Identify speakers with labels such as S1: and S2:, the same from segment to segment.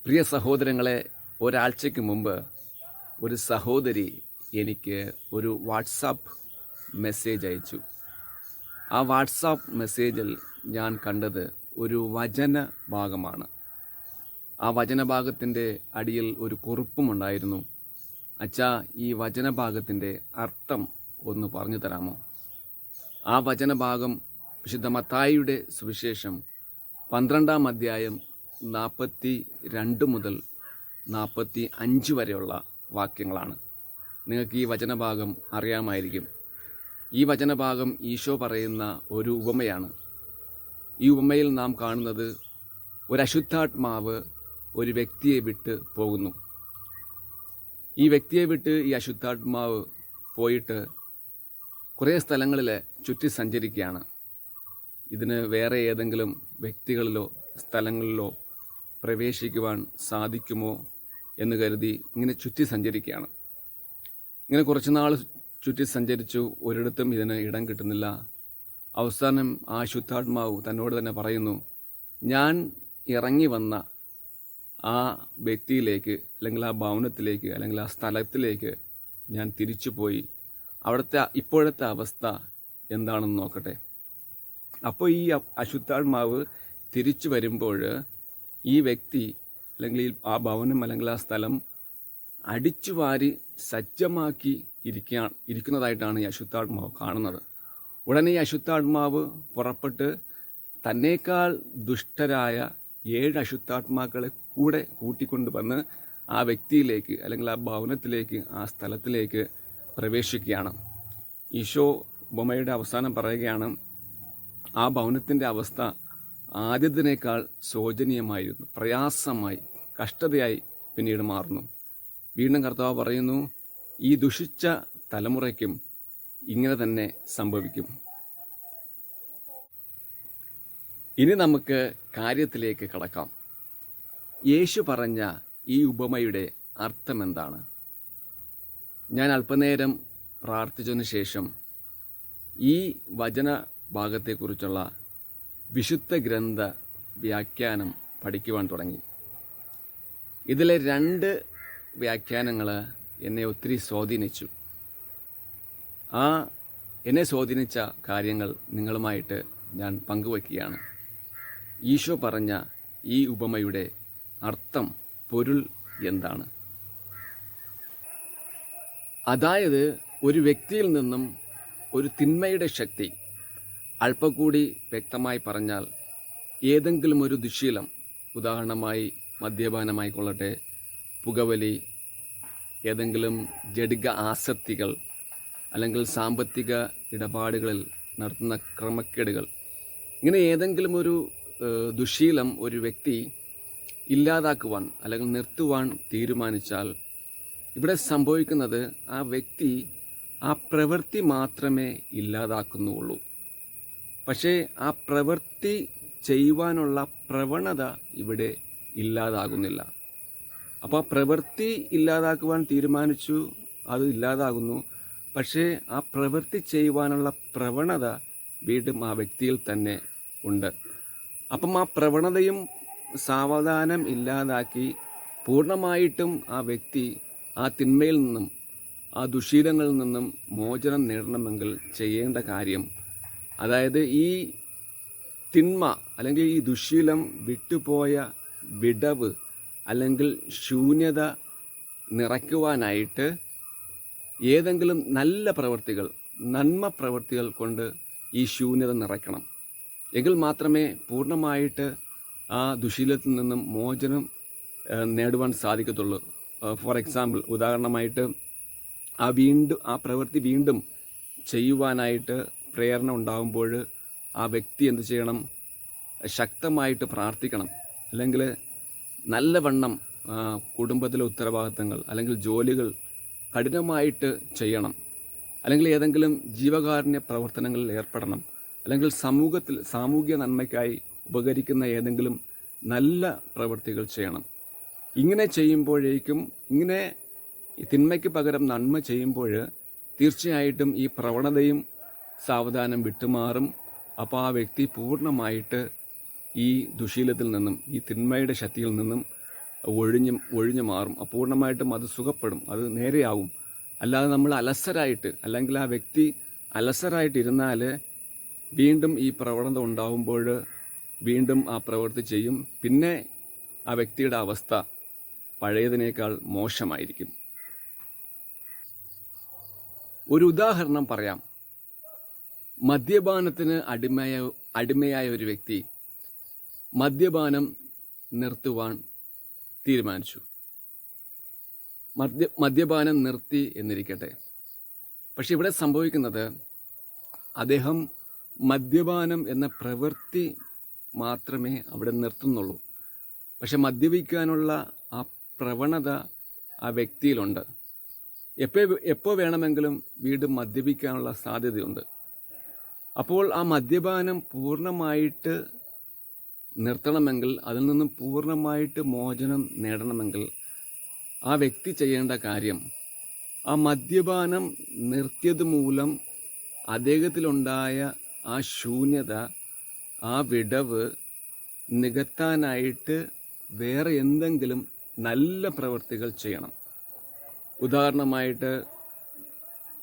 S1: പ്രിയ സഹോദരങ്ങളെ, ഒരാഴ്ചയ്ക്ക് മുമ്പ് ഒരു സഹോദരി എനിക്ക് ഒരു വാട്സാപ്പ് മെസ്സേജ് അയച്ചു. ആ വാട്സാപ്പ് മെസ്സേജിൽ ഞാൻ കണ്ടത് ഒരു വചന ഭാഗമാണ്. ആ വചനഭാഗത്തിൻ്റെ അടിയിൽ ഒരു കുറിപ്പുമുണ്ടായിരുന്നു. അച്ഛാ, ഈ വചനഭാഗത്തിൻ്റെ അർത്ഥം ഒന്ന് പറഞ്ഞു തരാമോ? ആ വചനഭാഗം വിശുദ്ധ മത്തായിയുടെ സുവിശേഷം 12-ാം അധ്യായം 42 മുതൽ 45 വരെയുള്ള വാക്യങ്ങളാണ്. നിങ്ങൾക്ക് ഈ വചനഭാഗം അറിയാമായിരിക്കും. ഈ വചനഭാഗം ഈശോ പറയുന്ന ഒരു ഉപമയാണ്. ഈ ഉപമയിൽ നാം കാണുന്നത് ഒരു അശുദ്ധാത്മാവ് ഒരു വ്യക്തിയെ വിട്ട് പോകുന്നു. ഈ വ്യക്തിയെ വിട്ട് ഈ അശുദ്ധാത്മാവ് പോയിട്ട് കുറേ സ്ഥലങ്ങളിൽ ചുറ്റി സഞ്ചരിക്കുകയാണ്. ഇതിന് വേറെ ഏതെങ്കിലും വ്യക്തികളിലോ സ്ഥലങ്ങളിലോ പ്രവേശിക്കുവാൻ സാധിക്കുമോ എന്ന് കരുതി ഇങ്ങനെ ചുറ്റി സഞ്ചരിക്കുകയാണ്. ഇങ്ങനെ കുറച്ച് നാൾ ചുറ്റി സഞ്ചരിച്ചു, ഒരിടത്തും ഇതിന് ഇടം കിട്ടുന്നില്ല. അവസാനം ആ ശുദ്ധാത്മാവ് തന്നോട് തന്നെ പറയുന്നു, ഞാൻ ഇറങ്ങി വന്ന ആ വ്യക്തിയിലേക്ക്, അല്ലെങ്കിൽ ആ ഭവനത്തിലേക്ക്, അല്ലെങ്കിൽ ആ സ്ഥലത്തിലേക്ക് ഞാൻ തിരിച്ചു പോയി അവിടുത്തെ ഇപ്പോഴത്തെ അവസ്ഥ എന്താണെന്ന് നോക്കട്ടെ. അപ്പോൾ ഈ അശുദ്ധാത്മാവ് തിരിച്ചു വരുമ്പോൾ ഈ വ്യക്തി, അല്ലെങ്കിൽ ആ ഭവനം, അല്ലെങ്കിൽ ആ സ്ഥലം അടിച്ചുവാരി സജ്ജമാക്കി ഇരിക്കുന്നതായിട്ടാണ് ഈ അശുദ്ധാത്മാവ് കാണുന്നത്. ഉടനെ ഈ അശുദ്ധാത്മാവ് പുറപ്പെട്ട് തന്നേക്കാൾ ദുഷ്ടരായ 7 അശുദ്ധാത്മാക്കളെ കൂടെ കൂട്ടിക്കൊണ്ട് വന്ന് ആ വ്യക്തിയിലേക്ക്, അല്ലെങ്കിൽ ആ ഭവനത്തിലേക്ക്, ആ സ്ഥലത്തിലേക്ക് പ്രവേശിക്കുകയാണ്. ഈശോ ഉപമയുടെ അവസാനം പറയുകയാണ്, ആ ഭവനത്തിൻ്റെ അവസ്ഥ ആദ്യത്തിനേക്കാൾ ശോചനീയമായിരുന്നു, പ്രയാസമായി, കഷ്ടതയായി പിന്നീട് മാറുന്നു. വീണ്ടും കർത്താവ് പറയുന്നു, ഈ ദുഷിച്ച തലമുറയ്ക്കും ഇങ്ങനെ തന്നെ സംഭവിക്കും. ഇനി നമുക്ക് കാര്യത്തിലേക്ക് കടക്കാം. യേശു പറഞ്ഞ ഈ ഉപമയുടെ അർത്ഥം എന്താണ്? ഞാൻ അല്പനേരം പ്രാർത്ഥിച്ചതിന് ശേഷം ഈ വചന ഭാഗത്തെക്കുറിച്ചുള്ള വിശുദ്ധ ഗ്രന്ഥ വ്യാഖ്യാനം പഠിക്കുവാൻ തുടങ്ങി. ഇതിലെ 2 വ്യാഖ്യാനങ്ങൾ എന്നെ ഒത്തിരി സ്വാധീനിച്ചു. എന്നെ സ്വാധീനിച്ച കാര്യങ്ങൾ നിങ്ങളുമായിട്ട് ഞാൻ പങ്കുവയ്ക്കുകയാണ്. ഈശോ പറഞ്ഞ ഈ ഉപമയുടെ അർത്ഥം, പൊരുൾ എന്താണ്? അതായത്, ഒരു വ്യക്തിയിൽ നിന്നും ഒരു തിന്മയുടെ ശക്തി, അല്പം കൂടി വ്യക്തമായി പറഞ്ഞാൽ ഏതെങ്കിലും ഒരു ദുശ്ശീലം, ഉദാഹരണമായി മദ്യപാനമായിക്കൊള്ളട്ടെ, പുകവലി, ഏതെങ്കിലും ജഡിക ആസക്തികൾ, അല്ലെങ്കിൽ സാമ്പത്തിക ഇടപാടുകളിൽ നടത്തുന്ന ക്രമക്കേടുകൾ, ഇങ്ങനെ ഏതെങ്കിലും ഒരു ദുശ്ശീലം ഒരു വ്യക്തി ഇല്ലാതാക്കുവാൻ അല്ലെങ്കിൽ നിർത്തുവാൻ തീരുമാനിച്ചാൽ ഇവിടെ സംഭവിക്കുന്നത്, ആ വ്യക്തി ആ പ്രവൃത്തി മാത്രമേ ഇല്ലാതാക്കുന്നുള്ളൂ. പക്ഷേ ആ പ്രവൃത്തി ചെയ്യുവാനുള്ള പ്രവണത ഇവിടെ ഇല്ലാതാകുന്നില്ല. അപ്പോൾ ആ പ്രവൃത്തി ഇല്ലാതാക്കുവാൻ തീരുമാനിച്ചു, അത് ഇല്ലാതാകുന്നു. പക്ഷേ ആ പ്രവൃത്തി ചെയ്യുവാനുള്ള പ്രവണത വീണ്ടും ആ വ്യക്തിയിൽ തന്നെ ഉണ്ട്. അപ്പം ആ പ്രവണതയും സാവധാനം ഇല്ലാതാക്കി പൂർണ്ണമായിട്ടും ആ വ്യക്തി ആ തിന്മയിൽ നിന്നും, ആ ദുശ്ശീലങ്ങളിൽ നിന്നും മോചനം നേടണമെങ്കിൽ ചെയ്യേണ്ട കാര്യം, അതായത് ഈ തിന്മ അല്ലെങ്കിൽ ഈ ദുശ്ശീലം വിട്ടുപോയ വിടവ് അല്ലെങ്കിൽ ശൂന്യത നിറയ്ക്കുവാനായിട്ട് ഏതെങ്കിലും നല്ല പ്രവൃത്തികൾ, നന്മ പ്രവൃത്തികൾ കൊണ്ട് ഈ ശൂന്യത നിറയ്ക്കണം. എങ്കിൽ മാത്രമേ പൂർണ്ണമായിട്ട് ആ ദുശ്ശീലത്തിൽ നിന്നും മോചനം നേടുവാൻ സാധിക്കത്തുള്ളൂ. ഫോർ എക്സാമ്പിൾ, ഉദാഹരണമായിട്ട് ആ പ്രവൃത്തി വീണ്ടും ചെയ്യുവാനായിട്ട് പ്രേരണ ഉണ്ടാകുമ്പോൾ ആ വ്യക്തി എന്ത് ചെയ്യണം? ശക്തമായിട്ട് പ്രാർത്ഥിക്കണം. അല്ലെങ്കിൽ നല്ലവണ്ണം കുടുംബത്തിലെ ഉത്തരവാദിത്തങ്ങൾ അല്ലെങ്കിൽ ജോലികൾ കഠിനമായിട്ട് ചെയ്യണം. അല്ലെങ്കിൽ ഏതെങ്കിലും ജീവകാരുണ്യ പ്രവർത്തനങ്ങളിൽ ഏർപ്പെടണം. അല്ലെങ്കിൽ സാമൂഹിക നന്മയ്ക്കായി ഉപകരിക്കുന്ന ഏതെങ്കിലും നല്ല പ്രവൃത്തികൾ ചെയ്യണം. ഇങ്ങനെ ചെയ്യുമ്പോഴേക്കും, ഇങ്ങനെ തിന്മയ്ക്ക് പകരം നന്മ ചെയ്യുമ്പോൾ തീർച്ചയായിട്ടും ഈ പ്രവണതയും സാവധാനം വിട്ടുമാറും. അപ്പോൾ ആ വ്യക്തി പൂർണ്ണമായിട്ട് ഈ ദുശീലത്തിൽ നിന്നും, ഈ തിന്മയുടെ ശക്തിയിൽ നിന്നും ഒഴിഞ്ഞു മാറും. പൂർണ്ണമായിട്ടും അത് സുഖപ്പെടും, അത് നേരെയാവും. അല്ലാതെ നമ്മൾ അലസരായിട്ട്, അല്ലെങ്കിൽ ആ വ്യക്തി അലസരായിട്ടിരുന്നാൽ വീണ്ടും ഈ പ്രവണത ഉണ്ടാവുമ്പോൾ വീണ്ടും ആ പ്രവൃത്തി ചെയ്യും. പിന്നെ ആ വ്യക്തിയുടെ അവസ്ഥ പഴയതിനേക്കാൾ മോശമായിരിക്കും. ഒരു ഉദാഹരണം പറയാം. മദ്യപാനത്തിന് അടിമയായ ഒരു വ്യക്തി മദ്യപാനം നിർത്തുവാൻ തീരുമാനിച്ചു. മദ്യപാനം നിർത്തി എന്നിരിക്കട്ടെ. പക്ഷെ ഇവിടെ സംഭവിക്കുന്നത്, അദ്ദേഹം മദ്യപാനം എന്ന പ്രവൃത്തി മാത്രമേ അവിടെ നിർത്തുന്നുള്ളൂ. പക്ഷെ മദ്യപിക്കാനുള്ള ആ പ്രവണത ആ വ്യക്തിയിലുണ്ട്. എപ്പോൾ വേണമെങ്കിലും വീണ്ടും മദ്യപിക്കാനുള്ള സാധ്യതയുണ്ട്. അപ്പോൾ ആ മദ്യപാനം പൂർണ്ണമായിട്ട് നിർത്തണമെങ്കിൽ, അതിൽ നിന്നും പൂർണ്ണമായിട്ട് മോചനം നേടണമെങ്കിൽ ആ വ്യക്തി ചെയ്യേണ്ട കാര്യം, ആ മദ്യപാനം നിർത്തിയത് മൂലം അദ്ദേഹത്തിലുണ്ടായ ആ ശൂന്യത, ആ വിടവ് നികത്താനായിട്ട് വേറെ എന്തെങ്കിലും നല്ല പ്രവൃത്തികൾ ചെയ്യണം. ഉദാഹരണമായിട്ട്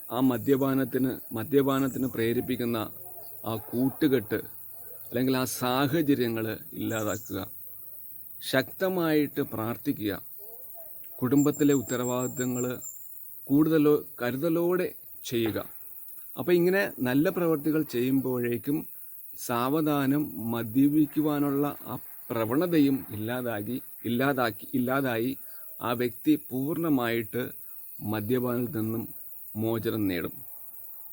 S1: ആ മദ്യപാനത്തിന് പ്രേരിപ്പിക്കുന്ന ആ കൂട്ടുകെട്ട് അല്ലെങ്കിൽ ആ സാഹചര്യങ്ങൾ ഇല്ലാതാക്കുക, ശക്തമായിട്ട് പ്രാർത്ഥിക്കുക, കുടുംബത്തിലെ ഉത്തരവാദിത്തങ്ങൾ കൂടുതലോ കരുതലോടെ ചെയ്യുക. അപ്പോൾ ഇങ്ങനെ നല്ല പ്രവൃത്തികൾ ചെയ്യുമ്പോഴേക്കും സാവധാനം മദ്യപിക്കുവാനുള്ള ആ പ്രവണതയും ഇല്ലാതായി ആ വ്യക്തി പൂർണ്ണമായിട്ട് മദ്യപാനത്തിൽ നിന്നും മോചനം നേടും.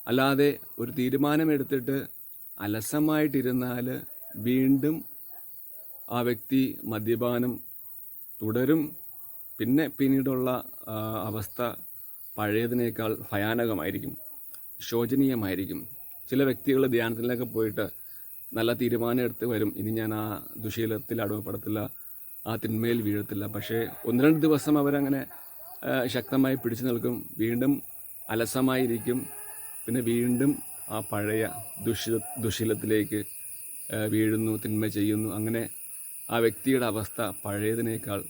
S1: അല്ലാതെ ഒരു തീരുമാനമെടുത്തിട്ട് അലസമായിട്ടിരുന്നാൽ വീണ്ടും ആ വ്യക്തി മദ്യപാനം തുടരും. പിന്നീടുള്ള അവസ്ഥ പഴയതിനേക്കാൾ ഭയാനകമായിരിക്കും, ശോചനീയമായിരിക്കും. ചില വ്യക്തികൾ ധ്യാനത്തിലൊക്കെ പോയിട്ട് നല്ല തീരുമാനം എടുത്ത് വരും, ഇനി ഞാൻ ആ ദുശീലത്തിൽ അടിമപ്പെടത്തില്ല, ആ തിന്മയിൽ വീഴത്തില്ല. പക്ഷേ 1-2 ദിവസം അവരങ്ങനെ ശക്തമായി പിടിച്ചു നിൽക്കും, വീണ്ടും അലസമായിരിക്കും, പിന്നെ വീണ്ടും ആ പഴയ ദുശീലത്തിലേക്ക് വീഴുന്നു, തിന്മ ചെയ്യുന്നു. അങ്ങനെ ആ വ്യക്തിയുടെ അവസ്ഥ പഴയതിനേക്കാൾ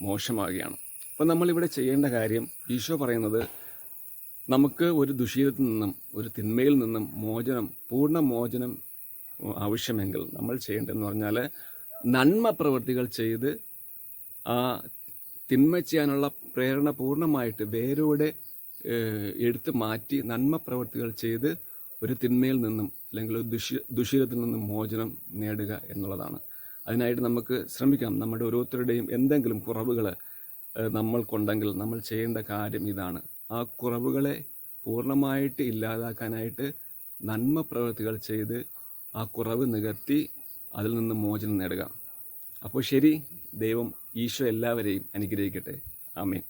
S1: മോശമാകുകയാണ്. അപ്പോൾ നമ്മളിവിടെ ചെയ്യേണ്ട കാര്യം, ഈശോ പറയുന്നത്, നമുക്ക് ഒരു ദുശീലത്തിൽ നിന്നും, ഒരു തിന്മയിൽ നിന്നും പൂർണ്ണ മോചനം ആവശ്യമെങ്കിൽ നമ്മൾ ചെയ്യേണ്ടതെന്ന് പറഞ്ഞാൽ, നന്മ പ്രവൃത്തികൾ ചെയ്ത് ആ തിന്മ ചെയ്യാനുള്ള പ്രേരണ പൂർണ്ണമായിട്ട് വേരോടെ എടുത്ത് മാറ്റി നന്മ പ്രവൃത്തികൾ ചെയ്ത് ഒരു തിന്മയിൽ നിന്നും അല്ലെങ്കിൽ ഒരു ദുശീലത്തിൽ നിന്നും മോചനം നേടുക എന്നുള്ളതാണ്. അതിനായിട്ട് നമുക്ക് ശ്രമിക്കാം. നമ്മുടെ ഓരോരുത്തരുടെയും എന്തെങ്കിലും കുറവുകൾ നമ്മൾക്കുണ്ടെങ്കിൽ നമ്മൾ ചെയ്യേണ്ട കാര്യം ഇതാണ്. ആ കുറവുകളെ പൂർണ്ണമായിട്ട് ഇല്ലാതാക്കാനായിട്ട് നന്മ പ്രവൃത്തികൾ ചെയ്ത് ആ കുറവ് നികത്തി അതിൽ നിന്ന് മോചനം നേടുക. അപ്പോൾ ശരി, ദൈവം ഈശോ എല്ലാവരെയും അനുഗ്രഹിക്കട്ടെ. ആമേൻ.